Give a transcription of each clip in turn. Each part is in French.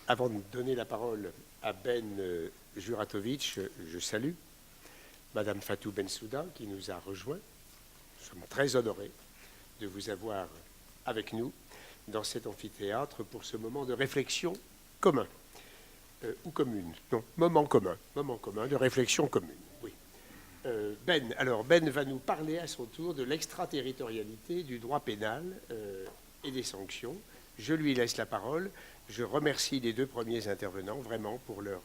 Avant de donner la parole à Ben Juratovic, je salue Madame Fatou Bensouda qui nous a rejoints. Nous sommes très honorés de vous avoir avec nous dans cet amphithéâtre pour ce moment de réflexion commun, ou commune, non, moment commun de réflexion commune, oui. Ben va nous parler à son tour de l'extraterritorialité du droit pénal et des sanctions. Je lui laisse la parole. Je remercie les deux premiers intervenants vraiment pour leur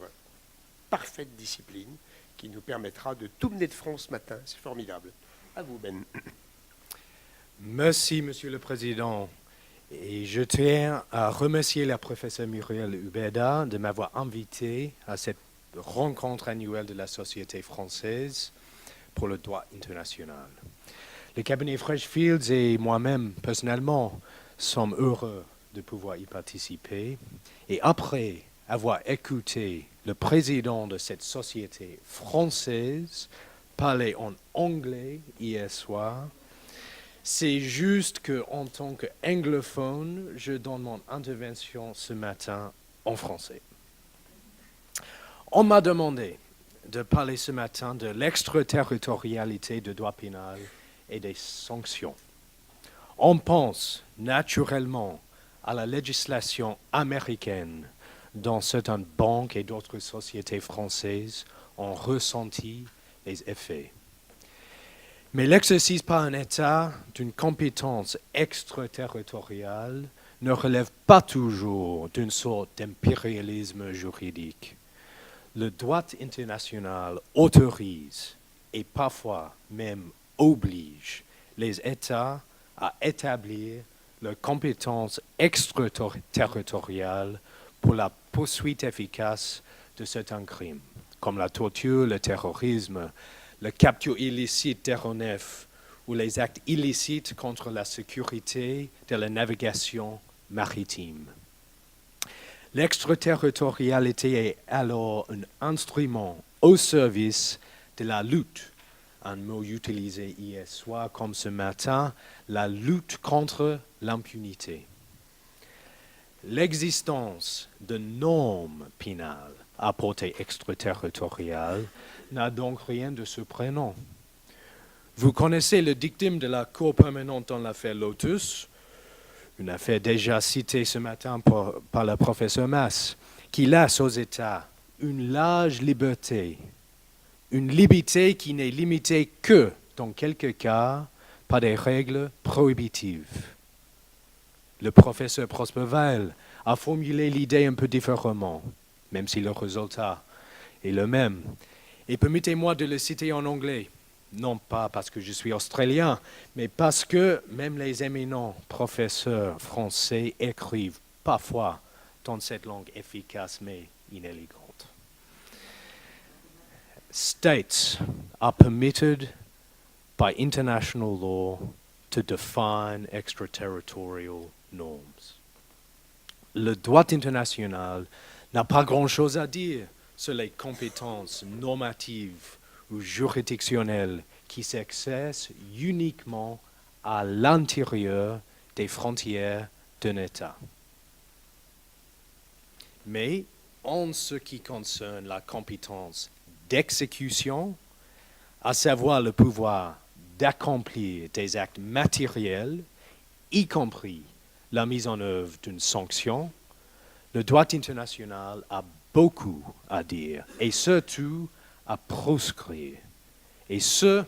parfaite discipline qui nous permettra de tout mener de front ce matin. C'est formidable. À vous, Ben. Merci, Monsieur le Président. Et je tiens à remercier la professeure Muriel Ubeda de m'avoir invité à cette rencontre annuelle de la Société française pour le droit international. Le cabinet Freshfields et moi-même, personnellement, sommes heureux de pouvoir y participer. Et après avoir écouté le président de cette société française parler en anglais hier soir, c'est juste qu'en tant qu'anglophone, je donne mon intervention ce matin en français. On m'a demandé de parler ce matin de l'extraterritorialité du droit pénal et des sanctions. On pense naturellement à la législation américaine dont certaines banques et d'autres sociétés françaises ont ressenti les effets. Mais l'exercice par un État d'une compétence extraterritoriale ne relève pas toujours d'une sorte d'impérialisme juridique. Le droit international autorise et parfois même oblige les États à établir leurs compétences extraterritoriales pour la poursuite efficace de certains crimes, comme la torture, le terrorisme, la capture illicite d'aéronefs ou les actes illicites contre la sécurité de la navigation maritime. L'extraterritorialité est alors un instrument au service de la lutte, un mot utilisé hier soir comme ce matin, la lutte contre l'impunité. L'existence de normes pénales à portée extraterritoriale n'a donc rien de surprenant. Vous connaissez le dictum de la Cour permanente dans l'affaire Lotus, une affaire déjà citée ce matin par le professeur Mass, qui laisse aux États une large liberté, une liberté qui n'est limitée que, dans quelques cas, par des règles prohibitives. Le professeur Prosperweil a formulé l'idée un peu différemment, même si le résultat est le même. Et permettez-moi de le citer en anglais, non pas parce que je suis australien, mais parce que même les éminents professeurs français écrivent parfois dans cette langue efficace mais inélégante. States are permitted by international law to define extraterritorial norms. Le droit international n'a pas grand-chose à dire sur les compétences normatives ou juridictionnelles qui s'exercent uniquement à l'intérieur des frontières d'un État. Mais en ce qui concerne la compétence d'exécution, à savoir le pouvoir d'accomplir des actes matériels, y compris la mise en œuvre d'une sanction, le droit international a beaucoup à dire et surtout à proscrire. Et ce,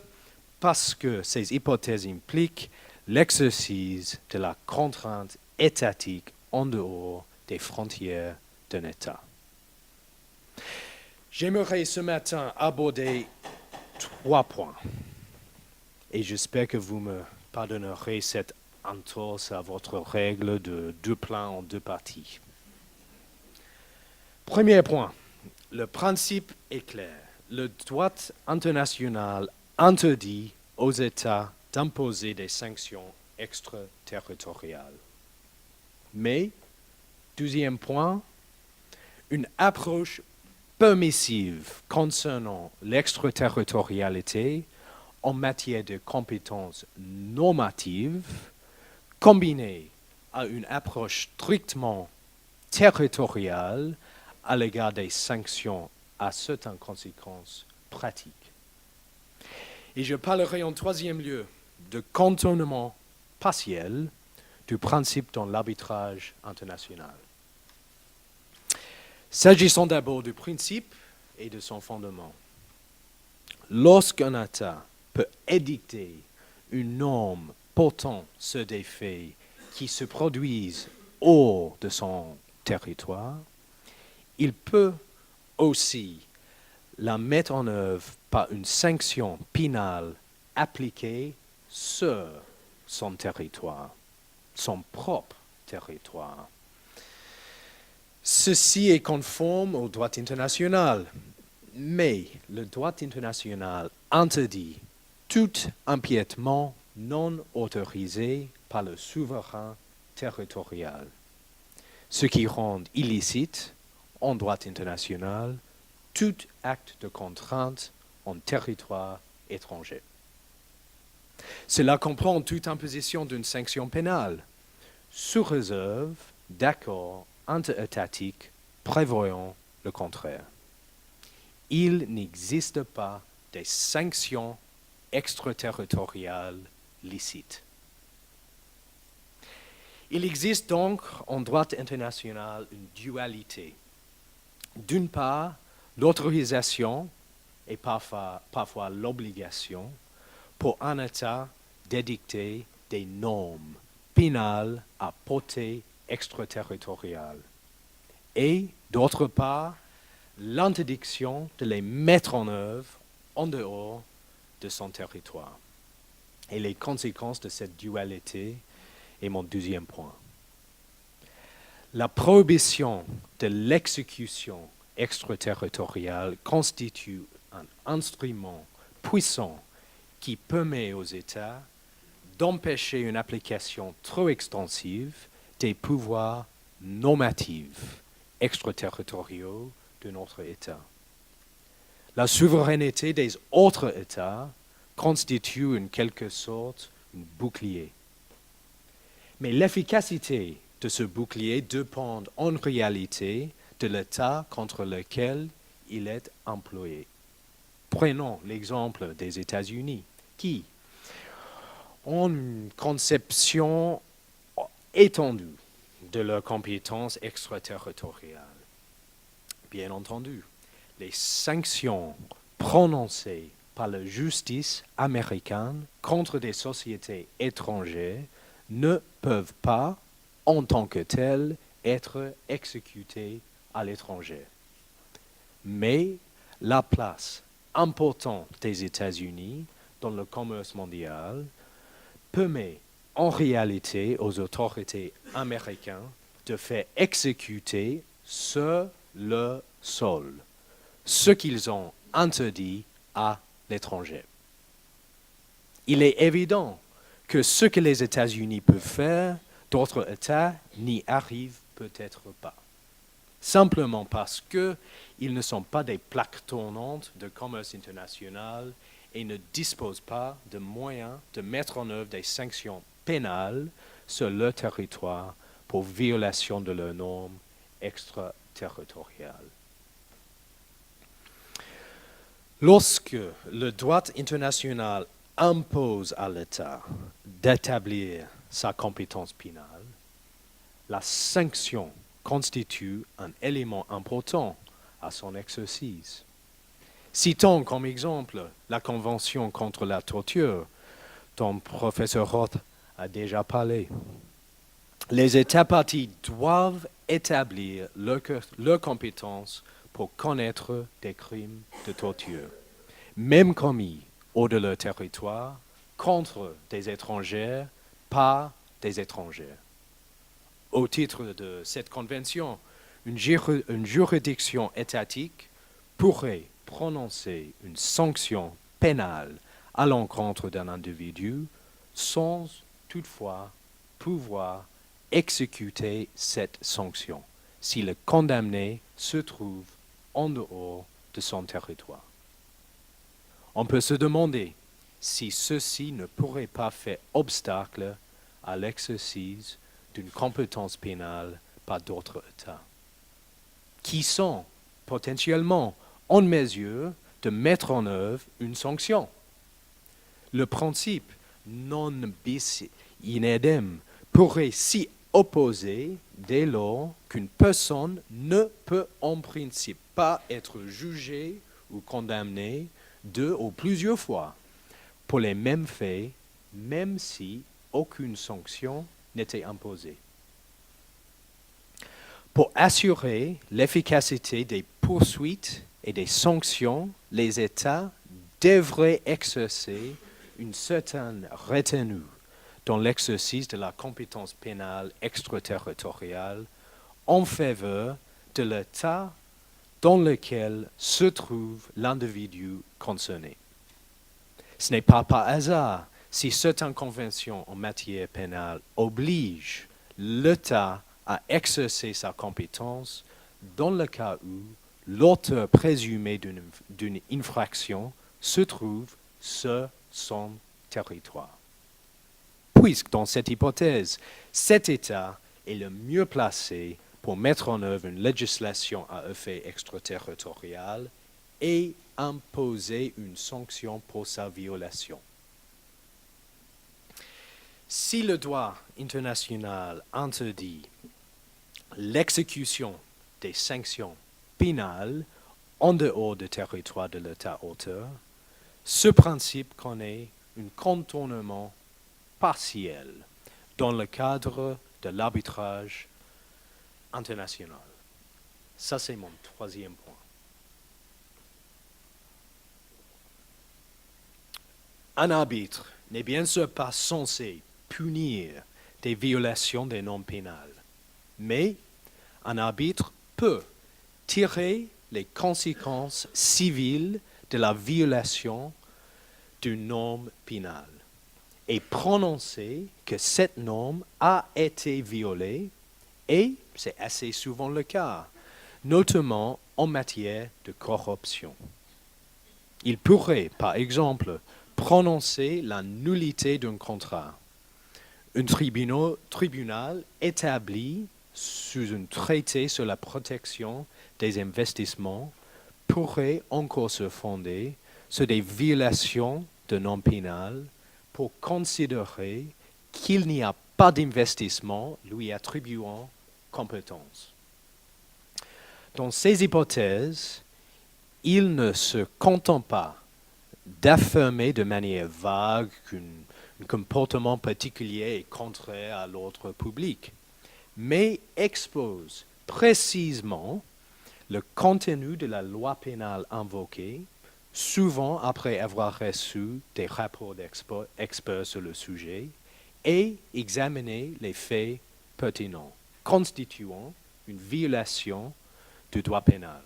parce que ces hypothèses impliquent l'exercice de la contrainte étatique en dehors des frontières d'un État. J'aimerais ce matin aborder 3 points. Et j'espère que vous me pardonnerez cette entorse à votre règle de 2 plans en 2 parties. Premier point, le principe est clair. Le droit international interdit aux États d'imposer des sanctions extraterritoriales. Mais, deuxième point, une approche permissive concernant l'extraterritorialité en matière de compétences normatives, combinée à une approche strictement territoriale à l'égard des sanctions à certaines conséquences pratiques. Et je parlerai en troisième lieu de contournement partiel du principe dans l'arbitrage international. S'agissant d'abord du principe et de son fondement, lorsqu'un État peut édicter une norme portant sur des faits qui se produisent hors de son territoire, il peut aussi la mettre en œuvre par une sanction pénale appliquée sur son territoire, son propre territoire. Ceci est conforme au droit international, mais le droit international interdit tout empiètement non autorisé par le souverain territorial, ce qui rend illicite, en droit international, tout acte de contrainte en territoire étranger. Cela comprend toute imposition d'une sanction pénale, sous réserve d'accords interétatiques prévoyant le contraire. Il n'existe pas de sanctions extraterritoriales licites. Il existe donc en droit international une dualité. D'une part, l'autorisation et parfois l'obligation pour un État d'édicter des normes pénales à portée extraterritoriale. Et d'autre part, l'interdiction de les mettre en œuvre en dehors de son territoire. Et les conséquences de cette dualité est mon deuxième point. La prohibition de l'exécution extraterritoriale constitue un instrument puissant qui permet aux États d'empêcher une application trop extensive des pouvoirs normatifs extraterritoriaux de notre État. La souveraineté des autres États constitue en quelque sorte un bouclier. Mais l'efficacité de ce bouclier dépend en réalité de l'État contre lequel il est employé. Prenons l'exemple des États-Unis, qui ont une conception étendue de leurs compétences extraterritoriales. Bien entendu, les sanctions prononcées par la justice américaine contre des sociétés étrangères ne peuvent pas, en tant que telles, être exécutées à l'étranger. Mais la place importante des États-Unis dans le commerce mondial permet en réalité aux autorités américaines de faire exécuter sur leur sol ce qu'ils ont interdit à l'étranger. Il est évident que ce que les États-Unis peuvent faire, d'autres États n'y arrivent peut-être pas. Simplement parce qu'ils ne sont pas des plaques tournantes de commerce international et ne disposent pas de moyens de mettre en œuvre des sanctions pénales sur leur territoire pour violation de leurs normes extraterritoriales. Lorsque le droit international impose à l'État d'établir sa compétence pénale, la sanction constitue un élément important à son exercice. Citons comme exemple la Convention contre la torture dont le professeur Roth a déjà parlé. Les États parties doivent établir leur compétence pour connaître des crimes de torture, même commis hors de leur territoire, contre des étrangers, par des étrangers. Au titre de cette convention, une juridiction étatique pourrait prononcer une sanction pénale à l'encontre d'un individu sans toutefois pouvoir exécuter cette sanction si le condamné se trouve en dehors de son territoire. On peut se demander si ceci ne pourrait pas faire obstacle à l'exercice d'une compétence pénale par d'autres États. qui sont potentiellement en mesure de mettre en œuvre une sanction. Le principe non bis in idem pourrait s'y opposer dès lors qu'une personne ne peut en principe pas être jugée ou condamnée 2 ou plusieurs fois pour les mêmes faits, même si aucune sanction n'était imposée. Pour assurer l'efficacité des poursuites et des sanctions, les États devraient exercer une certaine retenue dans l'exercice de la compétence pénale extraterritoriale en faveur de l'État dans lequel se trouve l'individu concerné. Ce n'est pas par hasard si certaines conventions en matière pénale obligent l'État à exercer sa compétence dans le cas où l'auteur présumé d'une infraction se trouve sur son territoire. Puisque dans cette hypothèse, cet État est le mieux placé pour mettre en œuvre une législation à effet extraterritorial et imposer une sanction pour sa violation. Si le droit international interdit l'exécution des sanctions pénales en dehors du territoire de l'État auteur, ce principe connaît un contournement partiel dans le cadre de l'arbitrage international. Ça, c'est mon troisième point. Un arbitre n'est bien sûr pas censé punir des violations des normes pénales, mais un arbitre peut tirer les conséquences civiles de la violation d'une norme pénale et prononcer que cette norme a été violée, et c'est assez souvent le cas, notamment en matière de corruption. Il pourrait, par exemple, prononcer la nullité d'un contrat. Un tribunal établi sous un traité sur la protection des investissements pourrait encore se fonder sur des violations de normes pénales pour considérer qu'il n'y a pas d'investissement lui attribuant compétence. Dans ces hypothèses, il ne se contente pas d'affirmer de manière vague qu'un comportement particulier est contraire à l'ordre public, mais expose précisément le contenu de la loi pénale invoquée, souvent après avoir reçu des rapports d'experts sur le sujet, et examiner les faits pertinents, constituant une violation du droit pénal.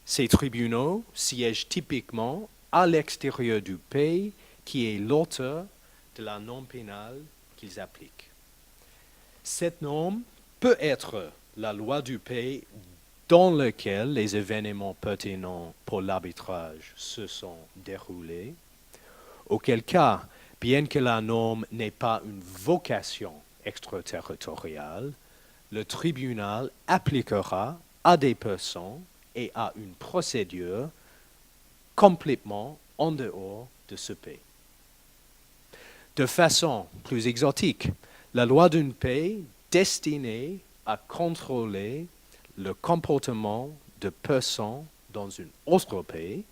Ces tribunaux siègent typiquement à l'extérieur du pays qui est l'auteur de la norme pénale qu'ils appliquent. Cette norme peut être la loi du pays dans lequel les événements pertinents pour l'arbitrage se sont déroulés, auquel cas, bien que la norme n'ait pas une vocation extraterritoriale, le tribunal appliquera à des personnes et à une procédure complètement en dehors de ce pays. De façon plus exotique, la loi d'un pays destinée à contrôler le comportement de personnes dans un autre pays,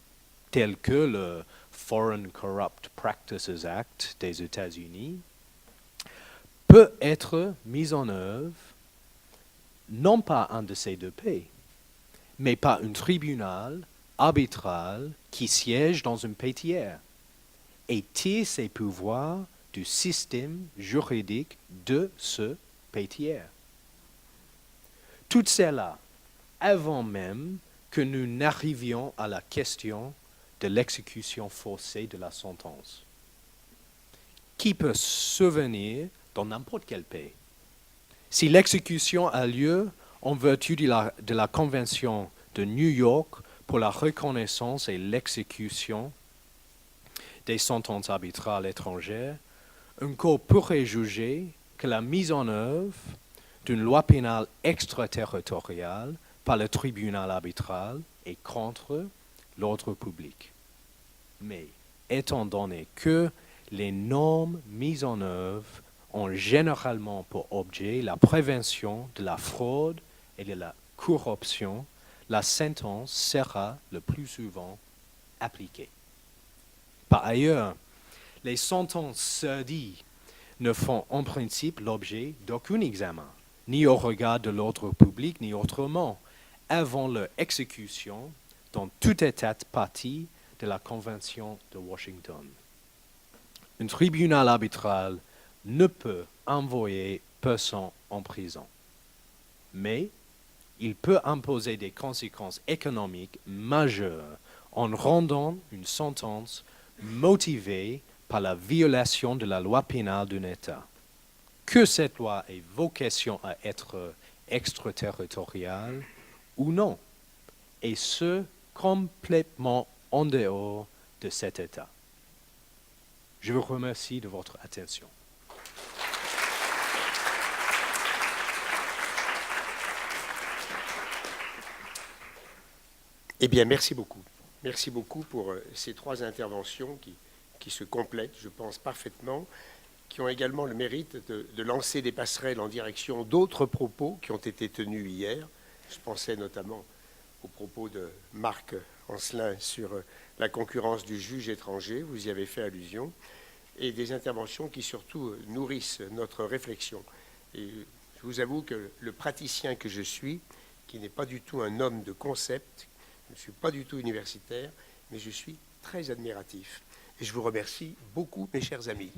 tel que le Foreign Corrupt Practices Act des États-Unis, peut être mise en œuvre non pas un de ces deux pays, mais par un tribunal arbitral qui siège dans un pays tiers et tire ses pouvoirs du système juridique de ce pays tiers. Tout cela avant même que nous n'arrivions à la question de l'exécution forcée de la sentence, qui peut survenir dans n'importe quel pays. Si l'exécution a lieu en vertu de la Convention de New York pour la reconnaissance et l'exécution des sentences arbitrales étrangères, un cour pourrait juger que la mise en œuvre d'une loi pénale extraterritoriale par le tribunal arbitral et contre l'ordre public. Mais étant donné que les normes mises en œuvre ont généralement pour objet la prévention de la fraude et de la corruption, la sentence sera le plus souvent appliquée. Par ailleurs, les sentences surdites ne font en principe l'objet d'aucun examen, ni au regard de l'ordre public, ni autrement, avant leur exécution dans tout état partie de la Convention de Washington. Un tribunal arbitral ne peut envoyer personne en prison, mais il peut imposer des conséquences économiques majeures en rendant une sentence motivée par la violation de la loi pénale d'un État. Que cette loi ait vocation à être extraterritoriale ou non, et ce, complètement en dehors de cet État. Je vous remercie de votre attention. Eh bien, merci beaucoup. Merci beaucoup pour ces trois interventions qui se complètent, je pense, parfaitement, qui ont également le mérite de lancer des passerelles en direction d'autres propos qui ont été tenus hier. Je pensais notamment aux propos de Marc Ancelin sur la concurrence du juge étranger, vous y avez fait allusion, et des interventions qui surtout nourrissent notre réflexion. Et je vous avoue que le praticien que je suis, qui n'est pas du tout un homme de concept, je ne suis pas du tout universitaire, mais je suis très admiratif. Et je vous remercie beaucoup, mes chers amis.